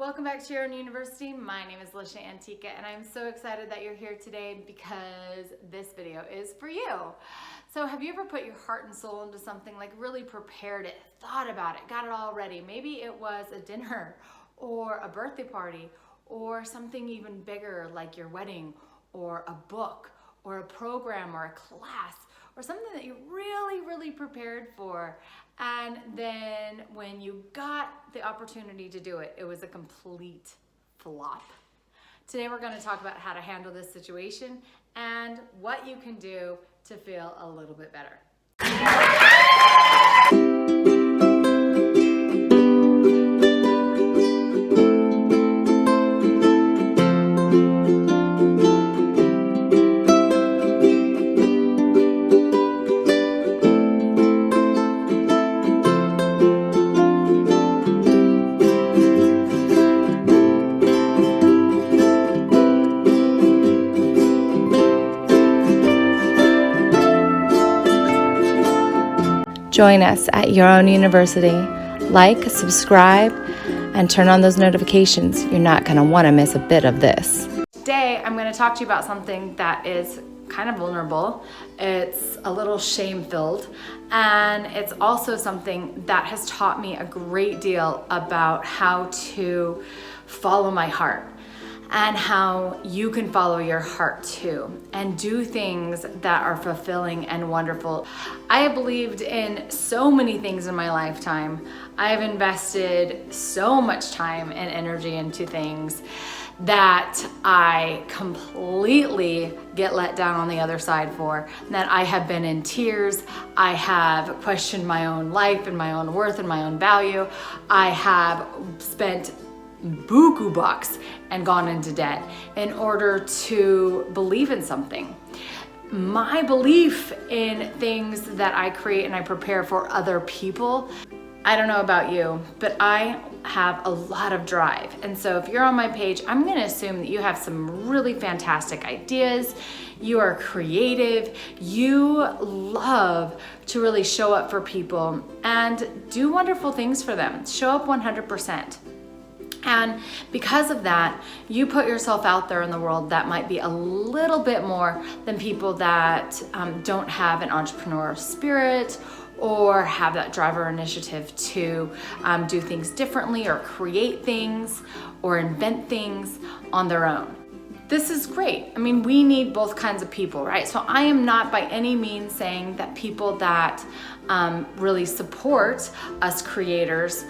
Welcome back to Y.O.U University. My name is Lisha Antica and I'm so excited that you're here today because this video is for you. So have you ever put your heart and soul into something, like really prepared it, thought about it, got it all ready? Maybe it was a dinner or a birthday party or something even bigger like your wedding or a book or a program or a class or something that you really prepared for. And then when you got the opportunity to do it, it was a complete flop. Today we're going to talk about how to handle this situation and what you can do to feel a little bit better. Join us at Y.O.U University. Like, subscribe, and turn on those notifications. You're not going to want to miss a bit of this. Today, I'm going to talk to you about something that is kind of vulnerable. It's a little shame-filled, and it's also something that has taught me a great deal about how to follow my heart and how you can follow your heart too and do things that are fulfilling and wonderful. I have believed in so many things in my lifetime. I have invested so much time and energy into things that I completely get let down on the other side for, that I have been in tears. I have questioned my own life and my own worth and my own value. I have spent buku bucks and gone into debt in order to believe in something. My belief in things that I create and I prepare for other people, I don't know about you, but I have a lot of drive. And so if you're on my page, I'm going to assume that you have some really fantastic ideas. You are creative. You love to really show up for people and do wonderful things for them. Show up 100%. And because of that, you put yourself out there in the world that might be a little bit more than people that don't have an entrepreneurial spirit or have that driver initiative to do things differently or create things or invent things on their own. This is great. I mean, we need both kinds of people, right? So I am not by any means saying that people that really support us creators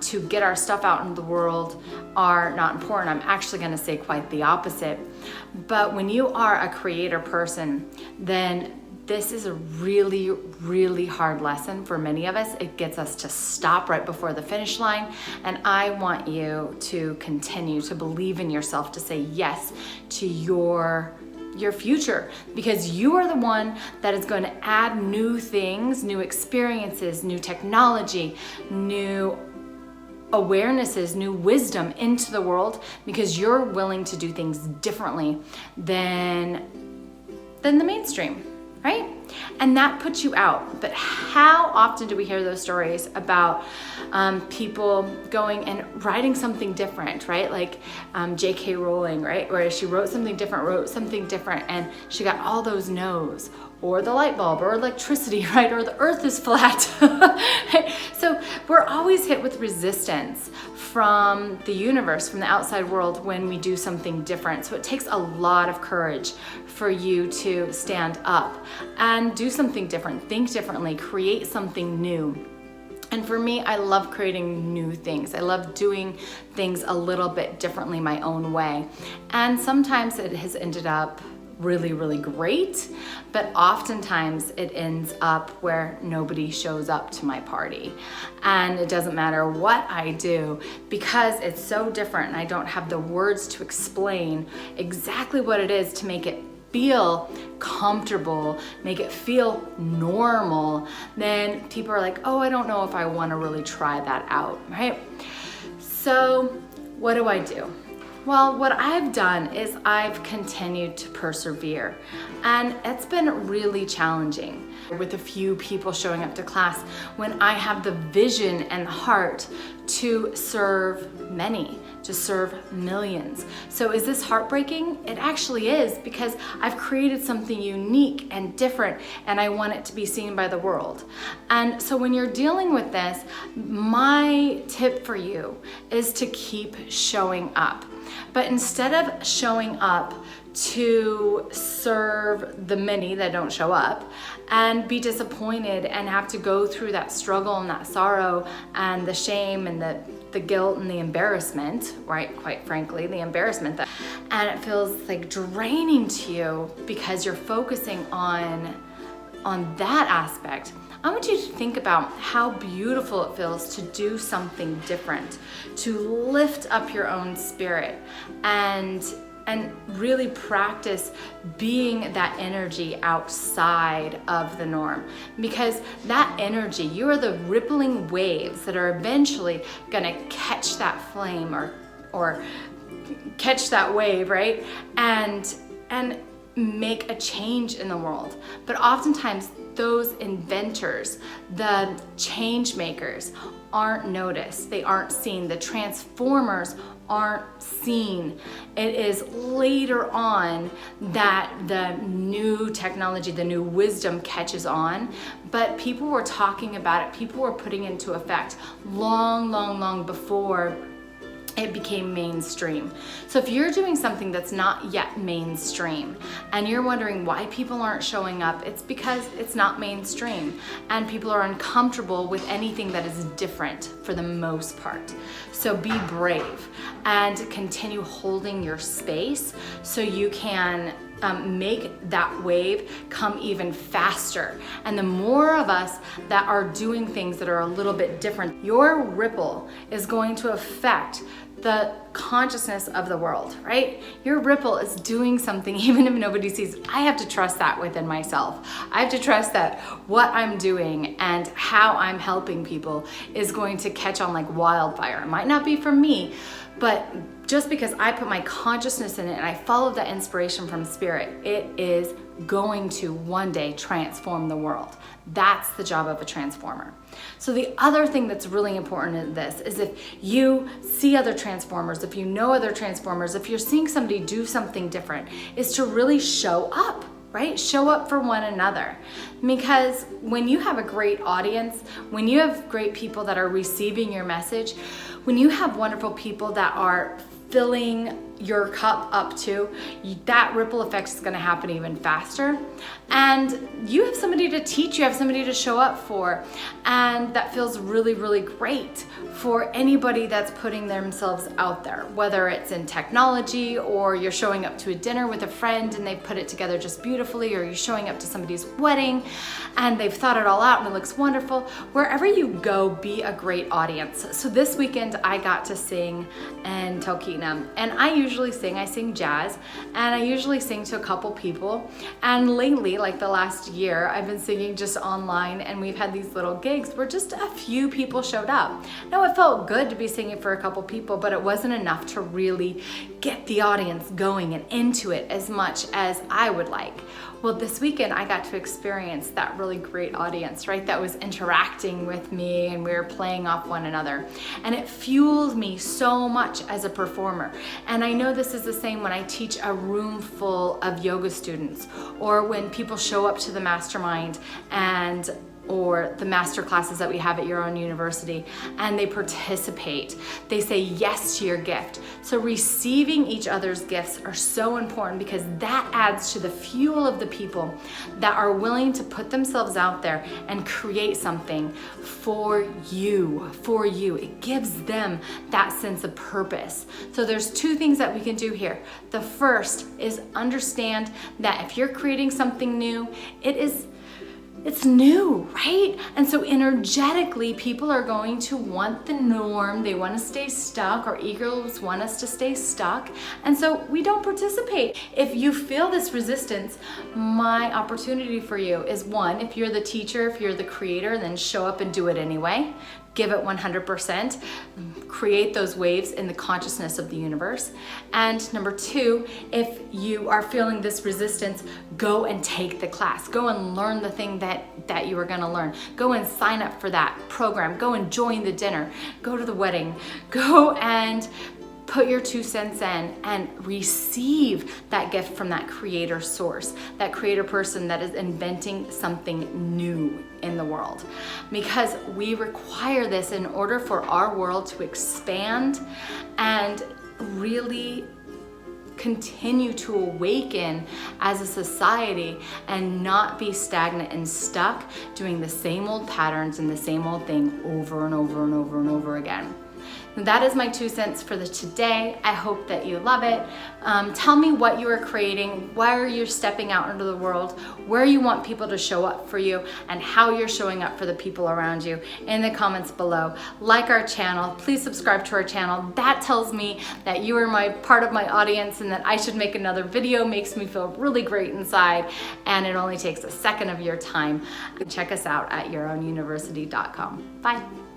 to get our stuff out into the world are not important. I'm actually going to say quite the opposite. But when you are a creator person, then this is a really hard lesson for many of us. It gets us to stop right before the finish line. And I want you to continue to believe in yourself, to say yes to your future, because you are the one that is going to add new things, new experiences, new technology, new awarenesses, new wisdom into the world, because you're willing to do things differently than the mainstream. Right? And that puts you out. But how often do we hear those stories about people going and writing something different, right? Like J.K. Rowling, right? Where she wrote something different, and she got all those no's. Or the light bulb, or electricity, right? Or the earth is flat. So we're always hit with resistance from the universe, from the outside world when we do something different. So it takes a lot of courage for you to stand up and do something different, think differently, create something new. And for me, I love creating new things. I love doing things a little bit differently my own way. And sometimes it has ended up really great, but oftentimes it ends up where nobody shows up to my party. And it doesn't matter what I do, because it's so different and I don't have the words to explain exactly what it is to make it feel comfortable, make it feel normal, then people are like, oh, I don't know if I want to really try that out, right? So what do? Well, what I've done is I've continued to persevere, and it's been really challenging with a few people showing up to class when I have the vision and heart to serve many, to serve millions. So is this heartbreaking? It actually is, because I've created something unique and different, and I want it to be seen by the world. And so when you're dealing with this, my tip for you is to keep showing up. But instead of showing up to serve the many that don't show up and be disappointed and have to go through that struggle and that sorrow and the shame and the guilt and the embarrassment, right? Quite frankly, the embarrassment, and it feels like draining to you because you're focusing on that aspect. I want you to think about how beautiful it feels to do something different, to lift up your own spirit and really practice being that energy outside of the norm. Because that energy, you are the rippling waves that are eventually gonna catch that flame or catch that wave, right? And make a change in the world. But oftentimes those inventors, the change makers, aren't noticed. They aren't seen. The transformers aren't seen. It is later on that the new technology, the new wisdom catches on, but people were talking about it, people were putting it into effect long before it became mainstream. So if you're doing something that's not yet mainstream and you're wondering why people aren't showing up, it's because it's not mainstream and people are uncomfortable with anything that is different for the most part. So be brave and continue holding your space so you can make that wave come even faster. And the more of us that are doing things that are a little bit different, your ripple is going to affect the consciousness of the world, right? Your ripple is doing something even if nobody sees. I have to trust that within myself. I have to trust that what I'm doing and how I'm helping people is going to catch on like wildfire. It might not be for me, but just because I put my consciousness in it and I follow that inspiration from spirit, it is going to one day transform the world. That's the job of a transformer. So the other thing that's really important in this is if you see other transformers, if you know other transformers, if you're seeing somebody do something different, is to really show up, right? Show up for one another. Because when you have a great audience, when you have great people that are receiving your message, when you have wonderful people that are filling your cup up too, that ripple effect is going to happen even faster. And you have somebody to teach, you have somebody to show up for, and that feels really, really great for anybody that's putting themselves out there, whether it's in technology or you're showing up to a dinner with a friend and they've put it together just beautifully, or you're showing up to somebody's wedding and they've thought it all out and it looks wonderful. Wherever you go, be a great audience. So this weekend I got to sing in Tokina, and I sing jazz, and I usually sing to a couple people. And lately, like the last year, I've been singing just online, and we've had these little gigs where just a few people showed up. Now, it felt good to be singing for a couple people, but it wasn't enough to really get the audience going and into it as much as I would like. Well, this weekend I got to experience that really great audience, right? That was interacting with me and we were playing off one another. And it fueled me so much as a performer. And I know this is the same when I teach a room full of yoga students, or when people show up to the mastermind or the master classes that we have at Your Own University, and they participate. They say yes to your gift. So receiving each other's gifts are so important, because that adds to the fuel of the people that are willing to put themselves out there and create something for you. It gives them that sense of purpose. So there's two things that we can do here. The first is understand that if you're creating something new, it's new, right? And so energetically, people are going to want the norm. They want to stay stuck, or egos want us to stay stuck. And so we don't participate. If you feel this resistance, my opportunity for you is, one, if you're the teacher, if you're the creator, then show up and do it anyway. give it 100%, create those waves in the consciousness of the universe. And number two, if you are feeling this resistance, go and take the class. Go and learn the thing that you are gonna learn. Go and sign up for that program. Go and join the dinner. Go to the wedding. Go and put your 2 cents in and receive that gift from that creator source, that creator person that is inventing something new in the world. Because we require this in order for our world to expand and really continue to awaken as a society and not be stagnant and stuck doing the same old patterns and the same old thing over and over and over and over again. That is my 2 cents for today. I hope that you love it. Tell me what you are creating, where you're stepping out into the world, where you want people to show up for you, and how you're showing up for the people around you in the comments below. Like our channel, please subscribe to our channel. That tells me that you are part of my audience and that I should make another video. Makes me feel really great inside, and it only takes a second of your time. Check us out at yourownuniversity.com. Bye.